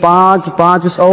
500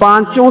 5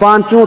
5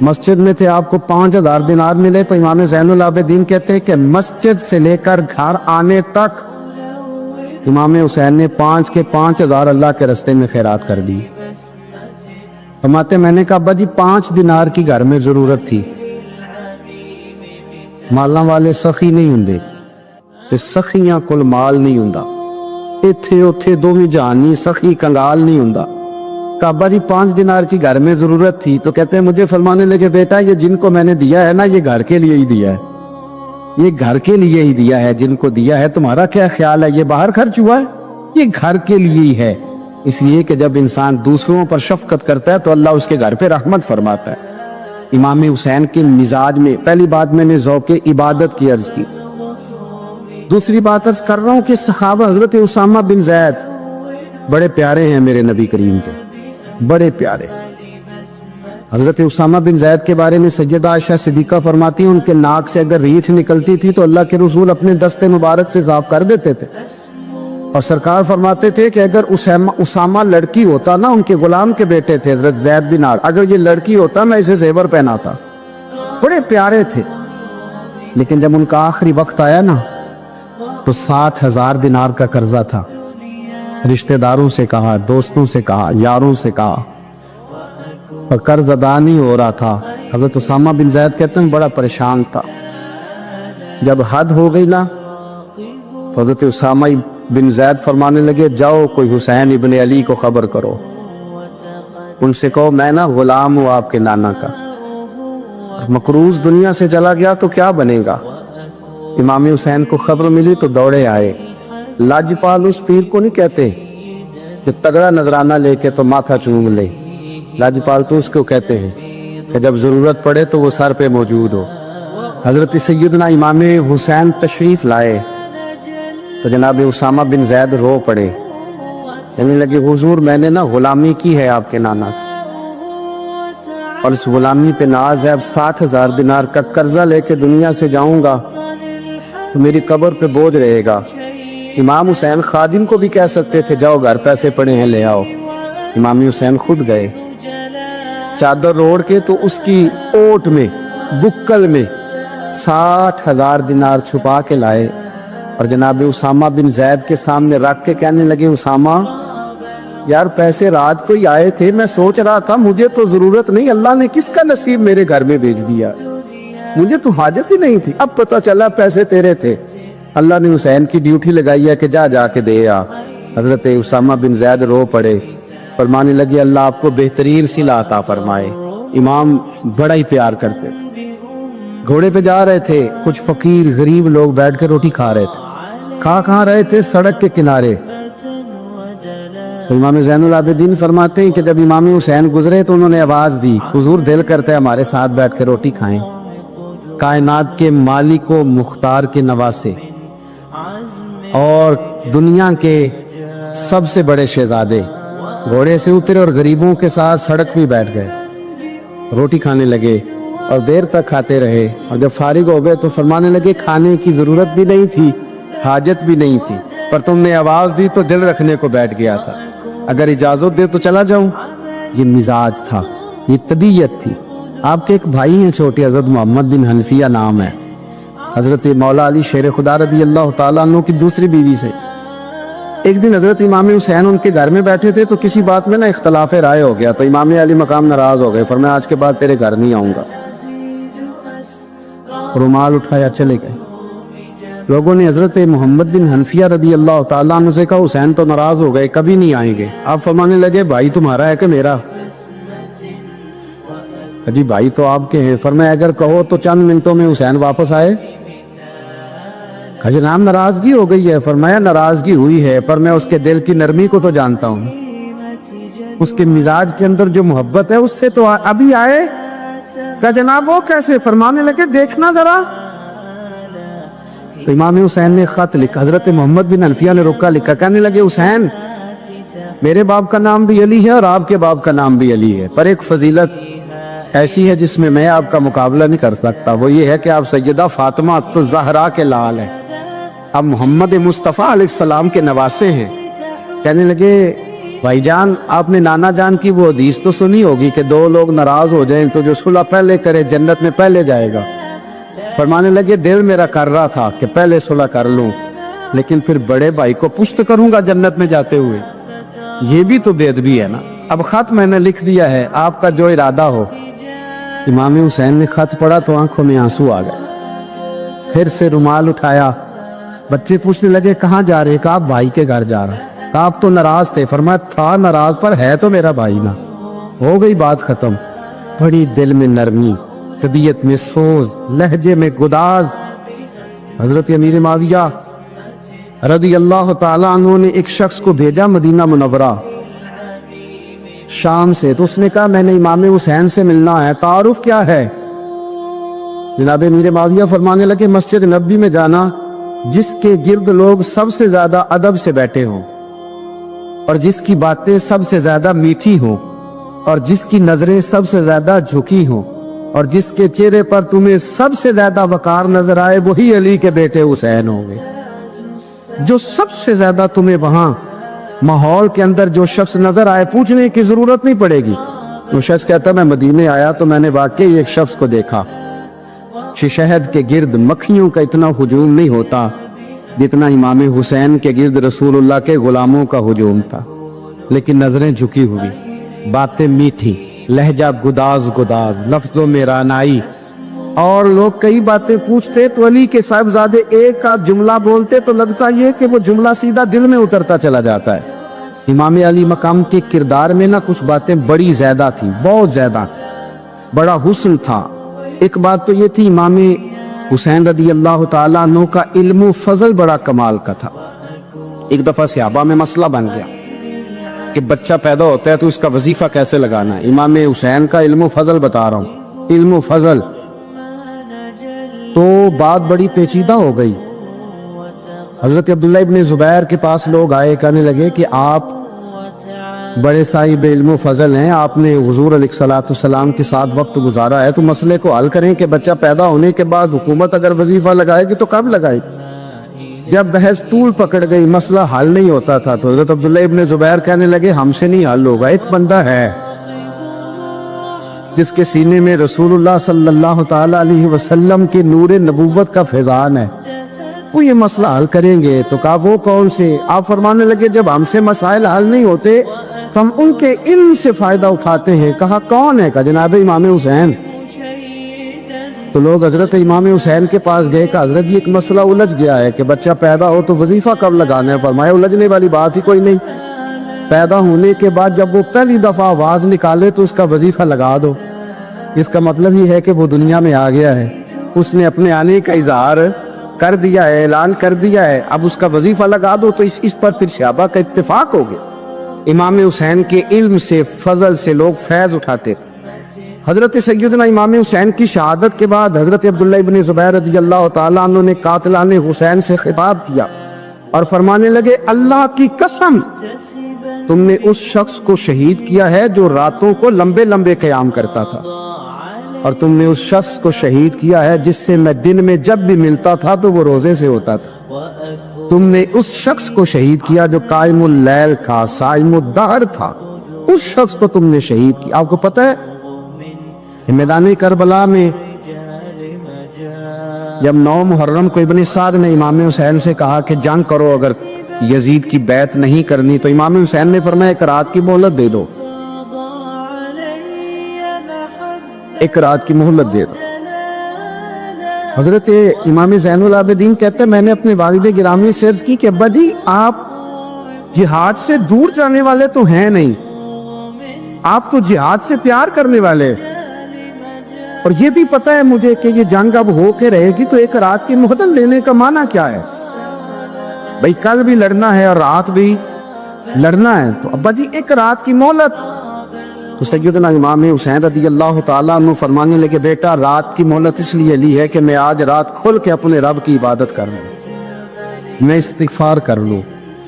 مسجد میں تھے, آپ کو 5000 دینار ملے, تو امام زین العابدین کہتے ہیں کہ مسجد سے لے کر گھر آنے تک امام حسین نے 5 کے 5000 اللہ کے رستے میں خیرات کر دی. فرماتے میں نے کہا ابا جی 5 دینار کی گھر میں ضرورت تھی, مالاں والے سخی نہیں ہوندے تے سخیاں کل مال نہیں ہوندا, ایتھے اوتھے دوویں جہان نہیں, سخی کنگال نہیں ہوندا. کہا ابا جی 5 دینار کی گھر میں ضرورت تھی, تو کہتے ہیں مجھے فرمانے لگے بیٹا یہ جن کو میں نے دیا ہے نا یہ گھر کے لیے ہی دیا ہے, یہ گھر کے لیے ہی دیا ہے, جن کو دیا ہے تمہارا کیا خیال ہے یہ باہر خرچ ہوا ہے, یہ گھر کے لیے ہی ہے. اس لیے کہ جب انسان دوسروں پر شفقت کرتا ہے تو اللہ اس کے گھر پہ رحمت فرماتا ہے. امام حسین کے مزاج میں پہلی بات میں نے ذوق عبادت کی عرض کی, دوسری بات عرض کر رہا ہوں کہ صحابہ حضرت اسامہ بن زید بڑے پیارے ہیں میرے نبی کریم کے, بڑے پیارے. حضرت اسامہ بن زید کے بارے میں سیدہ عائشہ صدیقہ فرماتی ہیں ان کے ناک سے اگر ریٹھ نکلتی تھی تو اللہ کے رسول اپنے دست مبارک سے صاف کر دیتے تھے, اور سرکار فرماتے تھے کہ اگر اسامہ لڑکی ہوتا نا, ان کے غلام کے بیٹے تھے حضرت زید بن عارث, اگر یہ لڑکی ہوتا میں اسے زیور پہناتا. بڑے پیارے تھے. لیکن جب ان کا آخری وقت آیا نا تو 60,000 دینار کا قرضہ تھا, رشتہ داروں سے کہا, دوستوں سے کہا, یاروں سے کہا, اور قرض ادا نہیں ہو رہا تھا. حضرت اسامہ بن زید کہتے ہیں بڑا پریشان تھا. جب حد ہو گئی نا تو حضرت اسامہ بن زید فرمانے لگے جاؤ کوئی حسین ابن علی کو خبر کرو, ان سے کہو میں نا غلام ہوں آپ کے نانا کا, مقروض دنیا سے چلا گیا تو کیا بنے گا. امام حسین کو خبر ملی تو دوڑے آئے. لاجپال اس پیر کو نہیں کہتے کہ تگڑا نذرانہ لے کے تو ماتھا چوم لے, لاجپال تو اس کو کہتے ہیں کہ جب ضرورت پڑے تو وہ سر پہ موجود ہو. حضرت سیدنا امام حسین تشریف لائے تو جناب اسامہ بن زید رو پڑے, کہنے لگے حضور میں نے نا غلامی کی ہے آپ کے نانا کی, اور اس غلامی پہ ناز ہے, اب 60,000 دینار کا قرضہ لے کے دنیا سے جاؤں گا تو میری قبر پہ بوجھ رہے گا. امام حسین خادم کو بھی کہہ سکتے تھے جاؤ گھر پیسے پڑے ہیں لے آؤ, امام حسین خود گئے, چادر روڑ کے تو اس کی اوٹ میں بکل میں 60,000 دینار چھپا کے لائے, اور جناب اسامہ بن زید کے سامنے رکھ کے کہنے لگے اسامہ یار پیسے رات کو ہی آئے تھے, میں سوچ رہا تھا مجھے تو ضرورت نہیں, اللہ نے کس کا نصیب میرے گھر میں بھیج دیا, مجھے تو حاجت ہی نہیں تھی, اب پتہ چلا پیسے تیرے تھے. اللہ نے حسین کی ڈیوٹی لگائی ہے کہ جا کے دے آ. حضرت اسامہ بن زید رو پڑے, فرمانے لگے اللہ آپ کو بہترین صلہ عطا فرمائے. امام بڑا ہی پیار کرتے تھے. گھوڑے پہ جا رہے تھے, کچھ فقیر غریب لوگ بیٹھ کے روٹی کھا رہے تھے, کھا رہے تھے سڑک کے کنارے. تو امام زین العابدین فرماتے ہیں کہ جب امام حسین گزرے تو انہوں نے آواز دی حضور دل کرتا ہے ہمارے ساتھ بیٹھ کے روٹی کھائیں. کائنات کے مالک و مختار کے نواسے اور دنیا کے سب سے بڑے شہزادے گھوڑے سے اترے اور غریبوں کے ساتھ سڑک پہ بیٹھ گئے, روٹی کھانے لگے اور دیر تک کھاتے رہے. اور جب فارغ ہو گئے تو فرمانے لگے کھانے کی ضرورت بھی نہیں تھی, حاجت بھی نہیں تھی, پر تم نے آواز دی تو دل رکھنے کو بیٹھ گیا تھا, اگر اجازت دے تو چلا جاؤں. یہ مزاج تھا, یہ طبیعت تھی. آپ کے ایک بھائی ہیں چھوٹے حضرت محمد بن حنفیہ نام ہے, حضرت مولا علی شیر خدا رضی اللہ تعالیٰ عنہ کی دوسری بیوی سے. ایک دن حضرت امام حسین ان کے گھر میں بیٹھے تھے تو کسی بات میں نا اختلاف رائے ہو گیا, تو امام علی مقام ناراض ہو گئے, فرمایا آج کے بعد تیرے گھر نہیں آؤں گا. رومال اٹھایا چلے گئے. لوگوں نے حضرت محمد بن حنفیہ رضی اللہ تعالیٰ عنہ سے کہا حسین تو ناراض ہو گئے, کبھی نہیں آئیں گے. آپ فرمانے لگے بھائی تمہارا ہے کہ میرا؟ جی بھائی تو آپ کے ہیں. فرمایا اگر کہو تو چند منٹوں میں حسین واپس آئے. جناب ناراضگی ہو گئی ہے. فرمایا ناراضگی ہوئی ہے پر میں اس کے دل کی نرمی کو تو جانتا ہوں, اس کے مزاج کے اندر جو محبت ہے اس سے تو ابھی آئے. کہ جناب وہ کیسے؟ فرمانے لگے دیکھنا ذرا. تو امام حسین نے خط لکھا, حضرت محمد بن حنفیہ نے رکا لکھا, کہنے لگے حسین میرے باپ کا نام بھی علی ہے اور آپ کے باپ کا نام بھی علی ہے, پر ایک فضیلت ایسی ہے جس میں آپ کا مقابلہ نہیں کر سکتا, وہ یہ ہے کہ آپ سیدہ فاطمہ الزہرا کے لال ہیں, اب محمد مصطفیٰ علیہ السلام کے نواسے ہیں. کہنے لگے بھائی جان آپ نے نانا جان کی وہ حدیث تو سنی ہوگی کہ دو لوگ ناراض ہو جائیں تو جو صلح پہلے کرے جنت میں پہلے جائے گا. فرمانے لگے دل میرا کر رہا تھا کہ پہلے صلح کر لوں، لیکن پھر بڑے بھائی کو پشت کروں گا جنت میں جاتے ہوئے. یہ بھی تو بے ادبی ہے نا. اب خط میں نے لکھ دیا ہے، آپ کا جو ارادہ ہو. امام حسین نے خط پڑھا تو آنکھوں میں آنسو آ گئے. پھر سے رومال اٹھایا. بچے پوچھنے لگے کہاں جا رہے؟ کہا بھائی کے گھر جا رہا. کہا آپ تو ناراض تھے. فرمایا تھا ناراض پر ہے تو میرا بھائی نا. ہو گئی بات ختم. بڑی دل میں نرمی، طبیعت میں سوز، لہجے میں گداز. حضرت امیر معاویہ رضی اللہ تعالیٰ عنہ نے ایک شخص کو بھیجا مدینہ منورہ شام سے. تو اس نے کہا میں نے امام حسین سے ملنا ہے، تعارف کیا ہے؟ جناب امیر معاویہ فرمانے لگے مسجد نبوی میں جانا جس کے گرد لوگ سب سے زیادہ ادب سے بیٹھے ہوں، اور جس کی باتیں سب سے زیادہ میٹھی ہوں، اور جس کی نظریں سب سے زیادہ جھکی ہوں، اور جس کے چہرے پر تمہیں سب سے زیادہ وقار نظر آئے وہی علی کے بیٹے حسین ہوں گے. جو سب سے زیادہ تمہیں وہاں ماحول کے اندر جو شخص نظر آئے پوچھنے کی ضرورت نہیں پڑے گی. وہ شخص کہتا میں مدینے آیا تو میں نے واقعی ایک شخص کو دیکھا. شہد کے گرد مکھیوں کا اتنا ہجوم نہیں ہوتا جتنا امام حسین کے گرد رسول اللہ کے غلاموں کا ہجوم تھا. لیکن نظریں جھکی ہوئی، باتیں میٹھی، لہجہ گداز گداز، لفظوں میں رانائی. اور لوگ کئی باتیں پوچھتے تو علی کے صاحبزادے ایک کا جملہ بولتے تو لگتا یہ کہ وہ جملہ سیدھا دل میں اترتا چلا جاتا ہے. امام علی مقام کے کردار میں نہ کچھ باتیں بڑی زیادہ تھیں، بہت زیادہ تھیں. بڑا حسن تھا. ایک بات تو یہ تھی امام حسین رضی اللہ تعالیٰ عنہ کا علم و فضل بڑا کمال کا تھا. ایک دفعہ صحابہ میں مسئلہ بن گیا کہ بچہ پیدا ہوتا ہے تو اس کا وظیفہ کیسے لگانا ہے. امام حسین کا علم و فضل بتا رہا ہوں، علم و فضل. تو بات بڑی پیچیدہ ہو گئی. حضرت عبداللہ ابن زبیر کے پاس لوگ آئے، کہنے لگے کہ آپ بڑے صاحب علم و فضل ہیں، آپ نے حضور علیہ الصلوۃ والسلام کے ساتھ وقت گزارا ہے، تو مسئلے کو حل کریں کہ بچہ پیدا ہونے کے بعد حکومت اگر وظیفہ لگائے گی تو کب لگائے گی؟ جب بحث طول پکڑ گئی، مسئلہ حل نہیں ہوتا تھا، تو حضرت عبداللہ ابن زبیر کہنے لگے ہم سے نہیں حل ہوگا. ایک بندہ ہے جس کے سینے میں رسول اللہ صلی اللہ تعالیٰ علیہ وسلم کے نور نبوت کا فیضان ہے، وہ یہ مسئلہ حل کریں گے. تو کہا وہ کون سے؟ آپ فرمانے لگے جب ہم سے مسائل حل نہیں ہوتے تو ہم ان کے علم سے فائدہ اٹھاتے ہیں. کہا کون ہے؟ کہا جناب امام حسین. تو لوگ حضرت امام حسین کے پاس گئے کہ حضرت یہ ایک مسئلہ الجھ گیا ہے کہ بچہ پیدا ہو تو وظیفہ کب لگانا ہے. فرمایا الجھنے والی بات ہی کوئی نہیں. پیدا ہونے کے بعد جب وہ پہلی دفعہ آواز نکالے تو اس کا وظیفہ لگا دو. اس کا مطلب یہ ہے کہ وہ دنیا میں آ گیا ہے، اس نے اپنے آنے کا اظہار کر دیا ہے، اعلان کر دیا ہے، اب اس کا وظیفہ لگا دو. تو اس پر پھر صحابہ کا اتفاق ہو گیا. امام حسین کے علم سے، فضل سے لوگ فیض اٹھاتے تھے. حضرت سیدنا امام حسین کی شہادت کے بعد حضرت عبداللہ ابن زبیر رضی اللہ تعالیٰ عنہ نے قاتلان حسین سے خطاب کیا اور فرمانے لگے اللہ کی قسم تم نے اس شخص کو شہید کیا ہے جو راتوں کو لمبے لمبے قیام کرتا تھا، اور تم نے اس شخص کو شہید کیا ہے جس سے میں دن میں جب بھی ملتا تھا تو وہ روزے سے ہوتا تھا. تم نے اس شخص کو شہید کیا جو قائم اللیل تھا، صائم الدہر تھا. اس شخص کو تم نے شہید کیا. آپ کو پتہ ہے کہ میدان کربلا میں جب 9 محرم کو ابن سعد نے امام حسین سے کہا کہ جنگ کرو اگر یزید کی بیعت نہیں کرنی، تو امام حسین نے فرمایا ایک رات کی مہلت دے دو، ایک رات کی مہلت دے دو. حضرت امام زین العابدین کہتے ہیں میں نے اپنے والد گرامی سے عرض کی کہ ابا جی آپ جہاد سے دور جانے والے تو ہیں نہیں، آپ تو جہاد سے پیار کرنے والے، اور یہ بھی پتہ ہے مجھے کہ یہ جنگ اب ہو کے رہے گی، تو ایک رات کی مہلت لینے کا معنی کیا ہے؟ بھئی کل بھی لڑنا ہے اور رات بھی لڑنا ہے، تو ابا جی ایک رات کی مہلت. تو سیدنا امام حسین رضی اللہ تعالیٰ عنہ فرمانے لگے بیٹا رات کی مہلت اس لیے لی ہے کہ میں آج رات کھل کے اپنے رب کی عبادت کر لوں، میں استغفار کر لوں،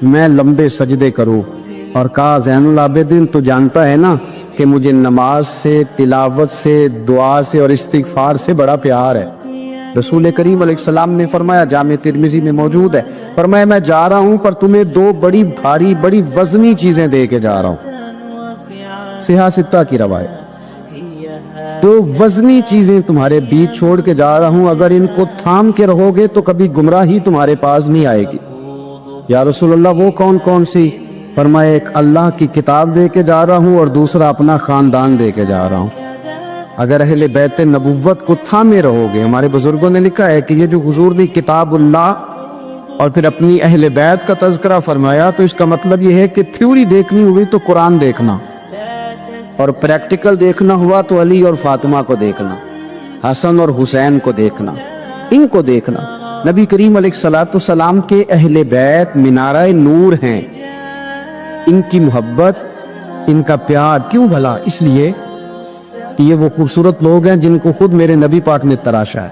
میں لمبے سجدے کروں. اور کہا زین العابدین تو جانتا ہے نا کہ مجھے نماز سے، تلاوت سے، دعا سے اور استغفار سے بڑا پیار ہے. رسول کریم علیہ السلام نے فرمایا، جامع ترمذی میں موجود ہے، فرمایا میں جا رہا ہوں پر تمہیں دو بڑی بھاری بڑی وزنی چیزیں دے کے جا رہا ہوں، صحیح ستہ کی روایت، دو وزنی چیزیں تمہارے بیچ چھوڑ کے جا رہا ہوں، اگر ان کو تھام کے رہو گے تو کبھی گمراہی تمہارے پاس نہیں آئے گی۔ یا رسول اللہ وہ کون کون سی؟ فرمایا ایک اللہ کی کتاب دے کے جا رہا ہوں اور دوسرا اپنا خاندان دے کے جا رہا ہوں۔ اگر اہل بیت نبوت کو تھامے رہو گے، ہمارے بزرگوں نے لکھا ہے کہ یہ جو حضور نے کتاب اللہ اور پھر اپنی اہل بیت کا تذکرہ فرمایا تو اس کا مطلب یہ ہے کہ تھیوری دیکھنی ہوئی تو قرآن دیکھنا، اور پریکٹیکل دیکھنا ہوا تو علی اور فاطمہ کو دیکھنا، حسن اور حسین کو دیکھنا، ان کو دیکھنا۔ نبی کریم علیہ السلام کے اہل بیت منارہ نور ہیں، ان کی محبت، ان کا پیار کیوں بھلا؟ اس لیے کہ یہ وہ خوبصورت لوگ ہیں جن کو خود میرے نبی پاک نے تراشا ہے،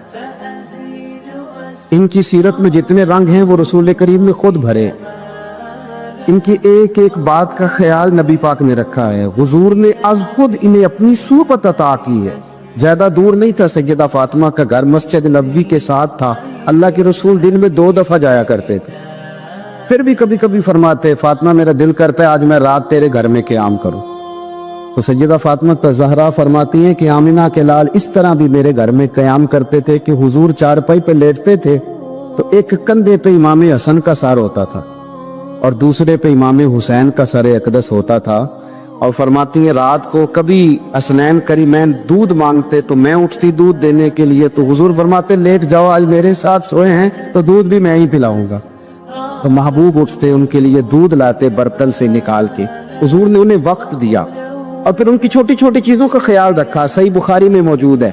ان کی سیرت میں جتنے رنگ ہیں وہ رسول کریم نے خود بھرے، ان کی ایک ایک بات کا خیال نبی پاک نے رکھا ہے، حضور نے از خود انہیں اپنی صحبت عطا کی ہے۔ زیادہ دور نہیں تھا سیدہ فاطمہ کا گھر، مسجد نبوی کے ساتھ تھا، اللہ کے رسول دن میں 2 دفعہ جایا کرتے تھے، پھر بھی کبھی کبھی فرماتے فاطمہ میرا دل کرتا ہے آج میں رات تیرے گھر میں قیام کروں، تو سیدہ فاطمہ زہرا فرماتی ہیں کہ آمنہ کے لال اس طرح بھی میرے گھر میں قیام کرتے تھے کہ حضور چارپائی پہ لیٹتے تھے تو ایک کندھے پہ امام حسن کا سر ہوتا تھا اور دوسرے پہ امام حسین کا سر اقدس ہوتا تھا، اور فرماتی ہیں رات کو کبھی حسنین کریمین دودھ مانگتے تو میں اٹھتی دودھ دینے کے لیے، تو حضور فرماتے لیٹ جاؤ آج میرے ساتھ سوئے ہیں تو دودھ بھی میں ہی پلاؤں گا، تو محبوب اٹھتے ان کے لیے دودھ لاتے برتن سے نکال کے، حضور نے انہیں وقت دیا اور پھر ان کی چھوٹی چھوٹی چیزوں کا خیال رکھا۔ صحیح بخاری میں موجود ہے،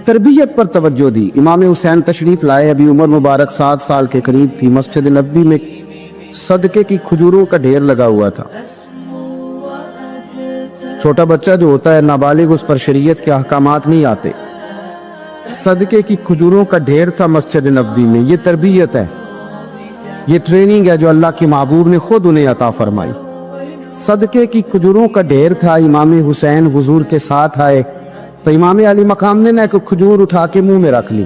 تربیت پر توجہ دی۔ امام حسین تشریف لائے، ابھی عمر مبارک 7 سال کے قریب تھی، مسجد نبوی میں صدقے کی کھجوروں کا ڈھیر لگا ہوا تھا، چھوٹا بچہ جو ہوتا ہے نابالغ اس پر شریعت کے احکامات نہیں آتے، صدقے کی کھجوروں کا ڈھیر تھا مسجد نبوی میں۔ یہ تربیت ہے، یہ ٹریننگ ہے جو اللہ کے محبوب نے خود انہیں عطا فرمائی۔ صدقے کی کھجوروں کا ڈھیر تھا، امام حسین حضور کے ساتھ آئے تو امام علی مقام نے ایک کھجور اٹھا کے منہ میں رکھ لی۔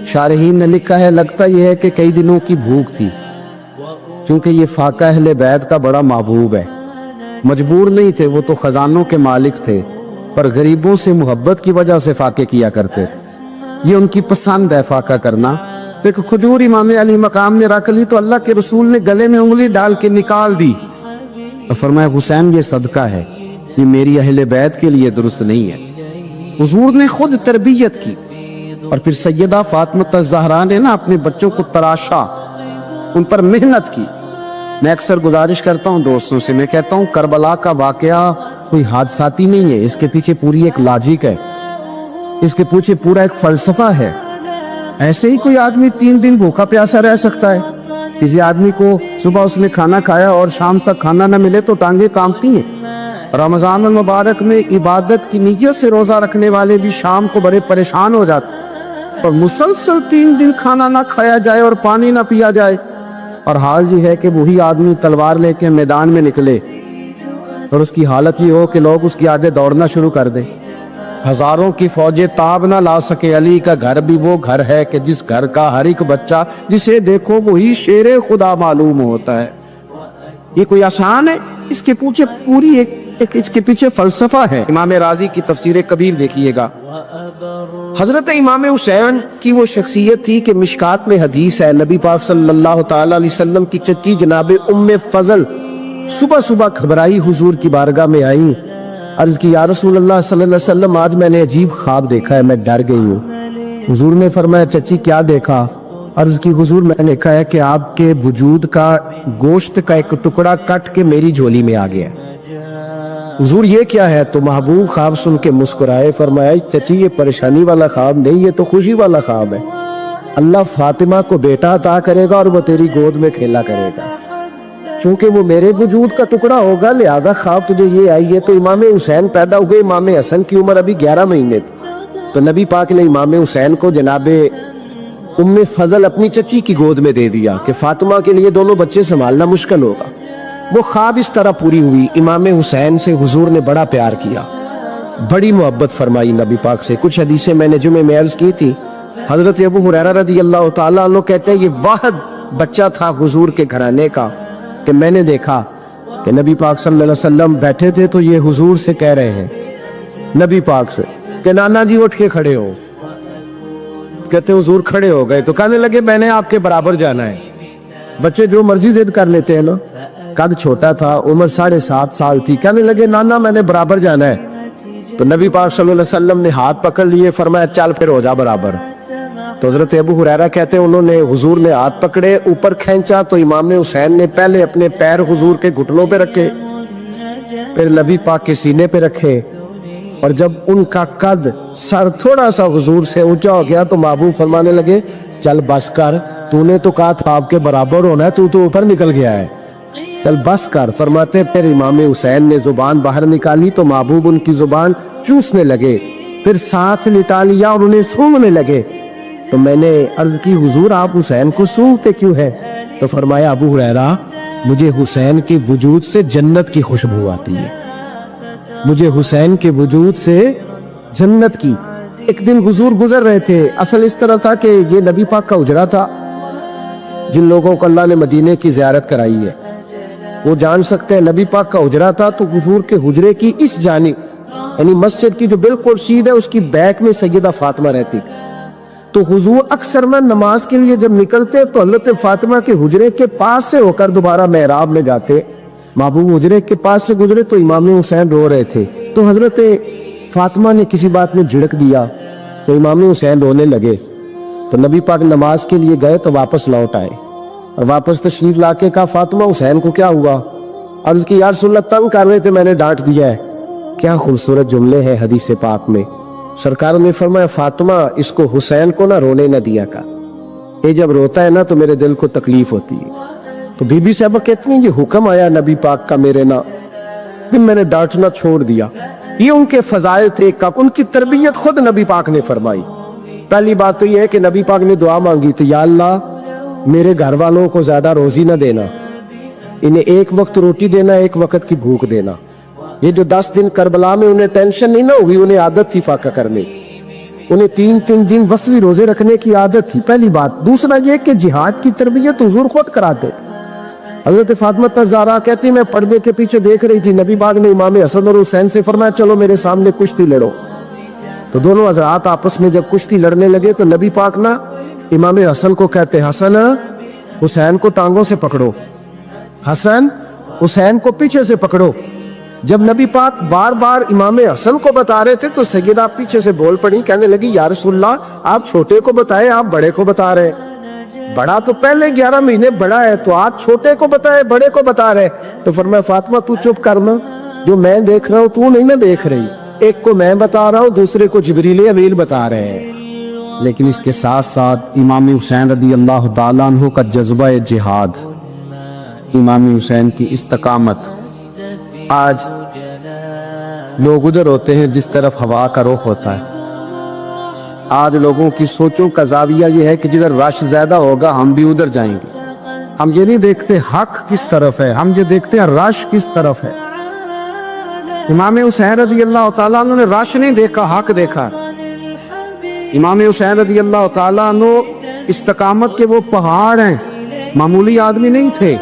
شارحین نے لکھا ہے لگتا یہ ہے کہ کئی دنوں کی بھوک تھی، کیونکہ یہ فاقہ اہل بیت کا بڑا محبوب ہے، مجبور نہیں تھے، وہ تو خزانوں کے مالک تھے، پر غریبوں سے محبت کی وجہ سے فاقے کیا کرتے تھے، یہ ان کی پسند ہے فاقہ کرنا۔ تو ایک کھجور امام علی مقام نے رکھ لی تو اللہ کے رسول نے گلے میں انگلی ڈال کے نکال دی اور فرمایا حسین یہ صدقہ ہے، یہ میری اہل بیت کے لیے درست نہیں ہے۔ حضور نے خود تربیت کی، اور پھر سیدہ فاطمہ الزہرا نے اپنے بچوں کو تراشا، ان پر محنت کی۔ میں اکثر گزارش کرتا ہوں دوستوں سے، میں کہتا ہوں کربلا کا واقعہ کوئی حادثاتی نہیں ہے، اس کے پیچھے پوری ایک لاجک ہے، اس کے پیچھے پورا ایک فلسفہ ہے۔ ایسے ہی کوئی آدمی 3 دن بھوکا پیاسا رہ سکتا ہے؟ کسی آدمی کو صبح اس نے کھانا کھایا اور شام تک کھانا نہ ملے تو ٹانگیں کانپتی ہیں۔ رمضان المبارک میں عبادت کی نیت سے روزہ رکھنے والے بھی شام کو بڑے پریشان ہو جاتے ہیں، پر مسلسل 3 دن کھانا نہ کھایا جائے اور پانی نہ پیا جائے، اور حال یہ ہے کہ وہی آدمی تلوار لے کے میدان میں نکلے اور اس کی حالت یہ ہو کہ لوگ اس کی آگے دوڑنا شروع کر دیں، ہزاروں کی فوجیں تاب نہ لا سکے۔ علی کا گھر بھی وہ گھر ہے کہ جس گھر کا ہر ایک بچہ جسے دیکھو وہی شیر خدا معلوم ہوتا ہے۔ یہ کوئی آسان ہے؟ اس کے پیچھے پوری اس کے پیچھے فلسفہ ہے۔ امام راضی کی تفسیر کبیر دیکھیے گا، حضرت امام حسین کی وہ شخصیت تھی کہ مشکات میں حدیث ہے، نبی پاک صلی اللہ تعالی علیہ وسلم کی چچی جناب ام فضل صبح صبح گھبرائی حضور کی بارگاہ میں آئی، عرض کی یا رسول اللہ صلی اللہ علیہ وسلم آج میں نے عجیب خواب دیکھا ہے، میں ڈر گئی ہوں۔ حضور نے فرمایا چچی کیا دیکھا؟ عرض کی حضور میں نے کہا ہے کہ آپ کے وجود کا گوشت کا ایک ٹکڑا کٹ کے میری جھولی میں آ گیا۔ حضور یہ کیا ہے؟ تو محبوب خواب سن کے مسکرائے، فرمایا چچی یہ پریشانی والا خواب نہیں، یہ تو خوشی والا خواب ہے، اللہ فاطمہ کو بیٹا عطا کرے گا اور وہ تیری گود میں کھیلا کرے گا، چونکہ وہ میرے وجود کا ٹکڑا ہوگا لہذا خواب تجھے یہ آئی ہے۔ تو امام حسین پیدا ہوئے، امام حسن کی عمر ابھی 11 مہینے تھی، تو نبی پاک نے امام حسین کو جناب ام فضل اپنی چچی کی گود میں دے دیا کہ فاطمہ کے لیے دونوں بچے سنبھالنا مشکل ہوگا۔ وہ خواب اس طرح پوری ہوئی۔ امام حسین سے حضور نے بڑا پیار کیا، بڑی محبت فرمائی نبی پاک سے۔ کچھ حدیثیں میں نے جمعے میں عرض کی تھی، حضرت ابو ہریرہ رضی اللہ تعالیٰ عنہ کہتے ہیں یہ واحد بچہ تھا حضور کے گھرانے کا کہ میں نے دیکھا کہ نبی پاک صلی اللہ علیہ وسلم بیٹھے تھے تو یہ حضور سے کہہ رہے ہیں، نبی پاک سے کہ نانا جی اٹھ کے کھڑے ہو. کہتے حضور کھڑے ہو گئے تو کہنے لگے میں نے آپ کے برابر جانا ہے. بچے جو مرضی ضد کر لیتے ہیں نا. قد چھوٹا تھا، عمر 7.5 سال تھی. کہنے لگے نانا میں نے برابر جانا ہے. تو نبی پاک صلی اللہ علیہ وسلم نے ہاتھ پکڑ لیے، فرمایا چل پھر ہو جا برابر. تو حضرت ابو ہریرہ کہتے ہیں انہوں نے حضور نے ہاتھ پکڑے، اوپر کھینچا تو امام حسین نے پہلے اپنے پیر حضور کے گھٹنوں پہ رکھے، پھر نبی پاک کے سینے پہ رکھے، اور جب ان کا قد سر تھوڑا سا حضور سے اونچا ہو گیا تو محبوب فرمانے لگے چل بس کر، تو نے تو کہا تھا آپ کے برابر ہونا ہے، تو اوپر نکل گیا ہے، چل بس کر. فرماتے پھر امام حسین نے زبان باہر نکالی تو محبوب ان کی زبان چوسنے لگے، پھر ساتھ لٹا لیا اور انہیں سونگنے لگے. تو میں نے عرض کی حضور آپ حسین کو سونگتے کیوں ہے؟ تو فرمایا ابو ہریرہ مجھے حسین کے وجود سے جنت کی خوشبو آتی ہے، مجھے حسین کے وجود سے جنت کی. ایک دن حضور گزر رہے تھے، اصل اس طرح تھا کہ یہ نبی پاک کا حجرہ تھا. جن لوگوں کو اللہ نے مدینے کی زیارت کرائی ہے وہ جان سکتے ہیں نبی پاک کا حجرہ تھا. تو حضور کے حجرے کی اس جانب یعنی مسجد کی جو بالکل سیدھ ہے اس کی بیک میں سیدہ فاطمہ رہتی. تو حضور اکثر میں نماز کے لیے جب نکلتے تو حضرت فاطمہ کے حجرے کے پاس سے ہو کر دوبارہ محراب میں جاتے. محبوب حجرے کے پاس سے گزرے تو امام حسین رو رہے تھے، تو حضرت فاطمہ نے کسی بات میں جھڑک دیا تو امام حسین رونے لگے. تو نبی پاک نماز کے لیے گئے تو واپس لوٹ آئے اور واپس تشریف لا کے کہا فاطمہ حسین کو کیا ہوا؟ عرض کی یا رسول اللہ تنگ کر رہے تھے میں نے ڈانٹ دیا ہے. کیا خوبصورت جملے ہیں حدیث پاک میں. سرکار نے فرمایا فاطمہ اس کو حسین کو نہ رونے نہ دیا کر، یہ جب روتا ہے نا تو میرے دل کو تکلیف ہوتی ہے. تو بی بی صاحبہ کہتی ہیں یہ حکم آیا نبی پاک کا میرے نا، پھر میں نے ڈانٹنا چھوڑ دیا. یہ ان کے فضائل تھے، ان کی تربیت خود نبی پاک نے فرمائی. پہلی بات تو یہ ہے کہ نبی پاک نے دعا مانگی تو یا اللہ میرے گھر والوں کو زیادہ روزی نہ دینا، انہیں ایک وقت روٹی دینا، ایک وقت کی بھوک دینا. یہ جو 10 دن کربلا میں انہیں ٹینشن نہیں نہ ہوئی، انہیں عادت تھی فاقہ کرنے، انہیں 3 دن وصلی روزے رکھنے کی عادت تھی. پہلی بات. دوسرا یہ کہ جہاد کی تربیت حضور خود کراتے. حضرت فاطمہ الزہرا کہتی میں پردے کے پیچھے دیکھ رہی تھی، نبی پاک نے امام حسن اور حسین سے فرمایا چلو میرے سامنے کشتی لڑو. تو دونوں حضرات آپس میں جب کشتی لڑنے لگے تو نبی پاک نا امام حسن کو کہتے حسن حسین کو ٹانگوں سے پکڑو، حسن حسین کو پیچھے سے پکڑو. جب نبی پاک بار بار امام حسن کو بتا رہے تھے تو سیدہ پیچھے سے بول پڑی، کہنے لگی یا رسول اللہ آپ چھوٹے کو بتائے آپ بڑے کو بتا رہے. بڑا تو پہلے 11 مہینے بڑا ہے تو آپ چھوٹے کو بتائے بڑے کو بتا رہے. تو فرمایا فاطمہ تو چپ کرنا، جو میں دیکھ رہا ہوں تو نہیں نہ دیکھ رہی. ایک کو میں بتا رہا ہوں دوسرے کو جبریل امین بتا رہے ہیں. لیکن اس کے ساتھ ساتھ امام حسین رضی اللہ تعالیٰ عنہ کا جذبہ جہاد، امام حسین کی استقامت. آج لوگ ادھر ہوتے ہیں جس طرف ہوا کا رخ ہوتا ہے. آج لوگوں کی سوچوں کا زاویہ یہ ہے کہ جدھر رش زیادہ ہوگا ہم بھی ادھر جائیں گے. ہم یہ نہیں دیکھتے حق کس طرف ہے، ہم یہ دیکھتے ہیں رش کس طرف ہے. امام حسین رضی اللہ تعالیٰ عنہ نے رش نہیں دیکھا، حق دیکھا. امام حسین رضی اللہ تعالیٰ عنہ استقامت کے وہ پہاڑ ہیں، معمولی آدمی نہیں تھے.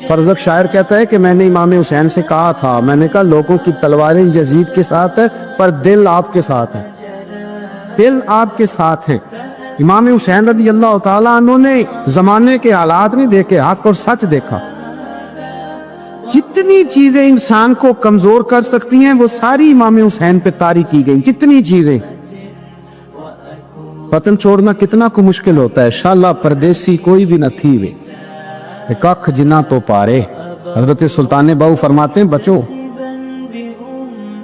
فرزق شاعر کہتا ہے کہ میں نے امام حسین سے کہا تھا، میں نے کہا لوگوں کی تلواریں یزید کے ساتھ ہے پر دل آپ کے ساتھ ہے، دل آپ کے ساتھ ہے. امام حسین رضی اللہ تعالیٰ عنہ نے زمانے کے حالات نہیں دیکھے، حق اور سچ دیکھا. جتنی چیزیں انسان کو کمزور کر سکتی ہیں وہ ساری امام حسین پہ طاری کی گئی. جتنی چیزیں. وطن چھوڑنا کتنا کو مشکل ہوتا ہے. شالا پردیسی کوئی بھی نہ تھی وے کخ جنا تو پارے. حضرت سلطان باؤ فرماتے ہیں بچو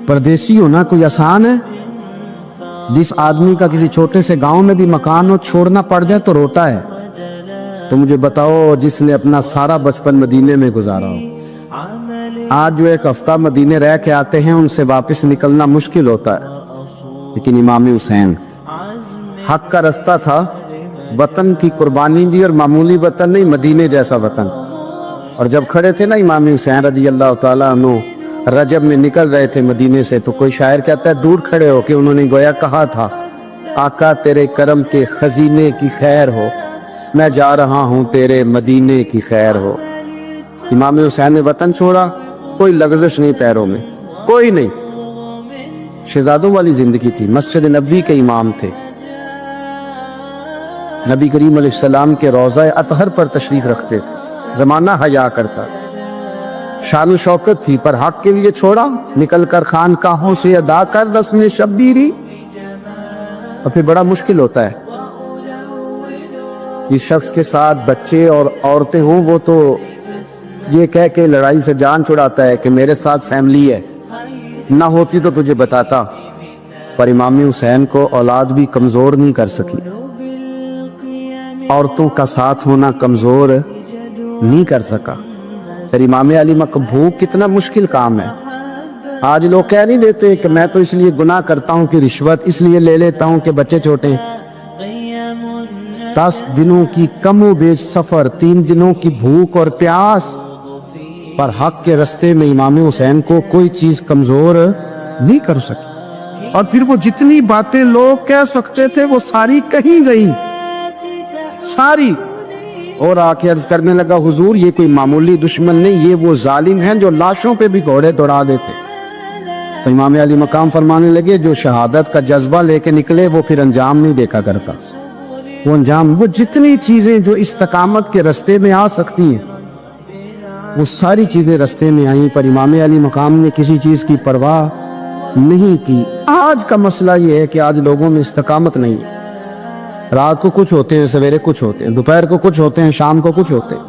پردیسی ہونا کوئی آسان ہے؟ جس آدمی کا کسی چھوٹے سے گاؤں میں بھی مکان ہو چھوڑنا پڑ جائے تو روتا ہے. تو مجھے بتاؤ جس نے اپنا سارا بچپن مدینے میں گزارا ہو، آج جو ایک ہفتہ مدینے رہ کے آتے ہیں ان سے واپس نکلنا مشکل ہوتا ہے. لیکن امام حسین حق کا رستہ تھا، وطن کی قربانی دی، اور معمولی وطن نہیں مدینے جیسا وطن. اور جب کھڑے تھے نا امام حسین رضی اللہ تعالیٰ عنہ رجب میں نکل رہے تھے مدینے سے، تو کوئی شاعر کہتا ہے دور کھڑے ہو کہ انہوں نے گویا کہا تھا آقا تیرے کرم کے خزینے کی خیر ہو، میں جا رہا ہوں تیرے مدینے کی خیر ہو۔ امام حسین نے وطن چھوڑا، کوئی لغزش نہیں پیروں میں، کوئی نہیں۔ شہزادوں والی زندگی تھی، مسجد نبوی کے امام تھے، نبی کریم علیہ السلام کے روضہ اطہر پر تشریف رکھتے تھے، زمانہ حیا کرتا، شان و شوکت تھی، پر حق کے لیے چھوڑا، نکل کر خانقاہوں سے ادا کر رسم شبیری۔ اور پھر بڑا مشکل ہوتا ہے، اس شخص کے ساتھ بچے اور عورتیں ہوں، وہ تو یہ کہہ کے لڑائی سے جان چھڑاتا ہے کہ میرے ساتھ فیملی ہے، نہ ہوتی تو تجھے بتاتا۔ پر امام حسین کو اولاد بھی کمزور نہیں کر سکی، عورتوں کا ساتھ ہونا کمزور نہیں کر سکا۔ پھر امام علی بھوک کتنا مشکل کام ہے۔ آج لوگ کہہ نہیں دیتے کہ میں تو اس لیے گناہ کرتا ہوں کہ رشوت اس لیے لے لیتا ہوں کہ بچے چھوٹے ہیں۔ 10 دنوں کی کم و بیش سفر، 3 دنوں کی بھوک اور پیاس، پر حق کے رستے میں امام حسین کو کوئی چیز کمزور نہیں کر سکی۔ اور پھر وہ جتنی باتیں لوگ کہہ سکتے تھے وہ ساری کہیں گئی، ساری۔ اور آ کے عرض کرنے لگا، حضور یہ کوئی معمولی دشمن نہیں، یہ وہ ظالم ہیں جو لاشوں پہ بھی گھوڑے دوڑا دیتے۔ تو امام علی مقام فرمانے لگے، جو شہادت کا جذبہ لے کے نکلے وہ پھر انجام نہیں دیکھا کرتا۔ وہ انجام، وہ جتنی چیزیں جو استقامت کے رستے میں آ سکتی ہیں وہ ساری چیزیں رستے میں آئیں، پر امام علی مقام نے کسی چیز کی پرواہ نہیں کی۔ آج کا مسئلہ یہ ہے کہ آج لوگوں میں استقامت نہیں ہے، رات کو کچھ ہوتے ہیں، سویرے کچھ ہوتے ہیں، دوپہر کو کچھ ہوتے ہیں، شام کو کچھ ہوتے ہیں۔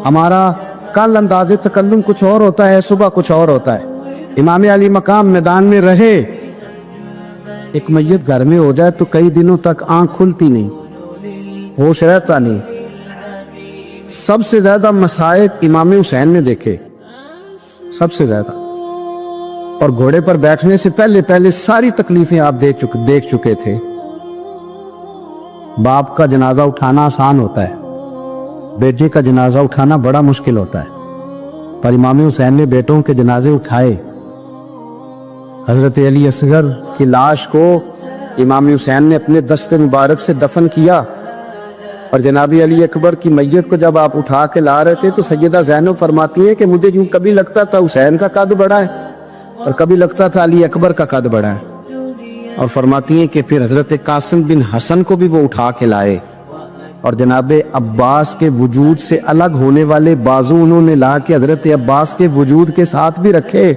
ہمارا کل انداز تکلم کچھ اور ہوتا ہے، صبح کچھ اور ہوتا ہے۔ امام علی مقام میدان میں رہے، ایک میت گھر میں ہو جائے تو کئی دنوں تک آنکھ کھلتی نہیں، ہوش رہتا نہیں۔ سب سے زیادہ مسائب امام حسین نے دیکھے، سب سے زیادہ، اور گھوڑے پر بیٹھنے سے پہلے ساری تکلیفیں آپ دیکھ چکے تھے۔ باپ کا جنازہ اٹھانا آسان ہوتا ہے، بیٹے کا جنازہ اٹھانا بڑا مشکل ہوتا ہے، پر امام حسین نے بیٹوں کے جنازے اٹھائے۔ حضرت علی اصغر کی لاش کو امام حسین نے اپنے دست مبارک سے دفن کیا، اور جناب علی اکبر کی میت کو جب آپ اٹھا کے لا رہے تھے تو سیدہ زینب فرماتی ہے کہ مجھے یوں کبھی لگتا تھا حسین کا قد بڑا ہے اور کبھی لگتا تھا علی اکبر کا قد بڑا ہے، اور فرماتی ہیں کہ پھر حضرت قاسم بن حسن کو بھی وہ اٹھا کے لائے، اور جناب عباس کے وجود سے الگ ہونے والے بازو انہوں نے لا کے حضرت عباس کے وجود کے ساتھ بھی رکھے۔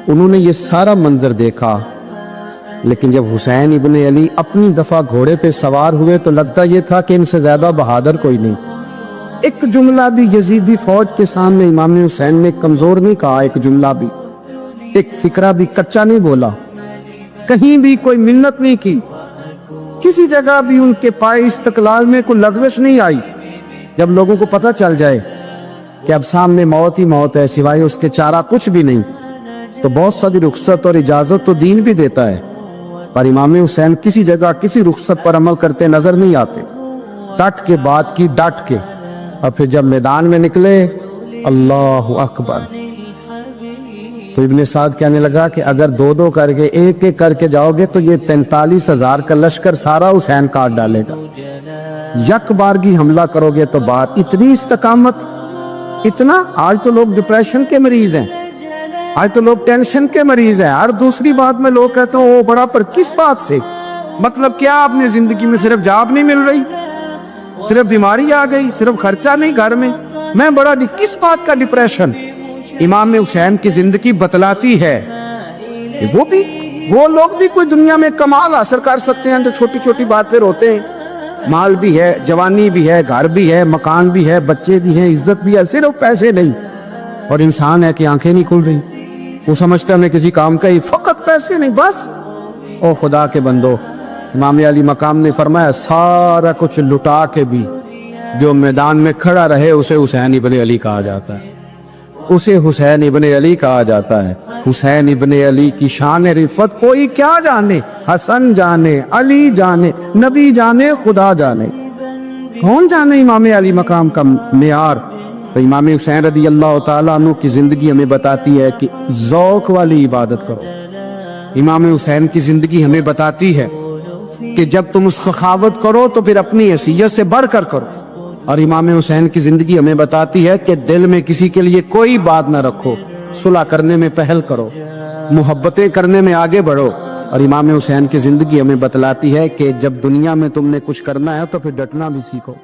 انہوں نے یہ سارا منظر دیکھا، لیکن جب حسین ابن علی اپنی دفعہ گھوڑے پہ سوار ہوئے تو لگتا یہ تھا کہ ان سے زیادہ بہادر کوئی نہیں۔ ایک جملہ بھی یزیدی فوج کے سامنے امام حسین نے کمزور نہیں کہا، ایک جملہ بھی، ایک فکرہ بھی کچا نہیں بولا، کہیں بھی کوئی منت نہیں کی، کسی جگہ بھی ان کے پائے استقلال میں کوئی لغزش نہیں آئی۔ جب لوگوں کو پتہ چل جائے کہ اب سامنے موت ہی موت ہے، سوائے اس کے چارہ کچھ بھی نہیں، تو بہت ساری رخصت اور اجازت تو دین بھی دیتا ہے، پر امام حسین کسی جگہ کسی رخصت پر عمل کرتے نظر نہیں آتے، ڈٹ کے بات کی ڈٹ کے۔ اور پھر جب میدان میں نکلے، اللہ اکبر، تو ابن سعد کہنے لگا کہ اگر 2 کر کے ایک کر کے جاؤ گے تو یہ 45,000 کا لشکر سارا حسین کاٹ ڈالے گا، یک بارگی حملہ کرو گے تو بات۔ اتنی استقامت، اتنا۔ آج تو لوگ ڈپریشن کے مریض ہیں، آج تو لوگ ٹینشن کے مریض ہیں، ہر دوسری بات میں لوگ کہتے ہیں وہ بڑا، پر کس بات سے؟ مطلب کیا آپ نے زندگی میں صرف جاب نہیں مل رہی، صرف بیماری آ گئی، صرف خرچہ نہیں گھر میں بڑا، کس بات کا ڈپریشن؟ امام حسین کی زندگی بتلاتی ہے وہ لوگ بھی کوئی دنیا میں کمال حاصل کر سکتے ہیں جو چھوٹی چھوٹی بات پہ روتے ہیں۔ مال بھی ہے، جوانی بھی ہے، گھر بھی ہے، مکان بھی ہے، بچے بھی ہیں، عزت بھی ہے، صرف پیسے نہیں۔ اور انسان ہے کہ آنکھیں نہیں کھل رہی، وہ سمجھتا ہے میں کسی کام کا ہی، فقط پیسے نہیں بس۔ او خدا کے بندو، امام علی مقام نے فرمایا سارا کچھ لٹا کے بھی جو میدان میں کھڑا رہے اسے حسین ابن علی کہا جاتا ہے، اسے حسین ابن علی کہا جاتا ہے۔ حسین ابن علی کی شان رفت کوئی کیا جانے، حسن جانے، علی جانے، نبی جانے، خدا جانے، کون جانے امام علی مقام کا معیار۔ تو امام حسین رضی اللہ تعالیٰ عنہ کی زندگی ہمیں بتاتی ہے کہ ذوق والی عبادت کرو، امام حسین کی زندگی ہمیں بتاتی ہے کہ جب تم سخاوت کرو تو پھر اپنی حیثیت سے بڑھ کر کرو، اور امام حسین کی زندگی ہمیں بتاتی ہے کہ دل میں کسی کے لیے کوئی بات نہ رکھو، صلح کرنے میں پہل کرو، محبتیں کرنے میں آگے بڑھو۔ اور امام حسین کی زندگی ہمیں بتلاتی ہے کہ جب دنیا میں تم نے کچھ کرنا ہے تو پھر ڈٹنا بھی سیکھو۔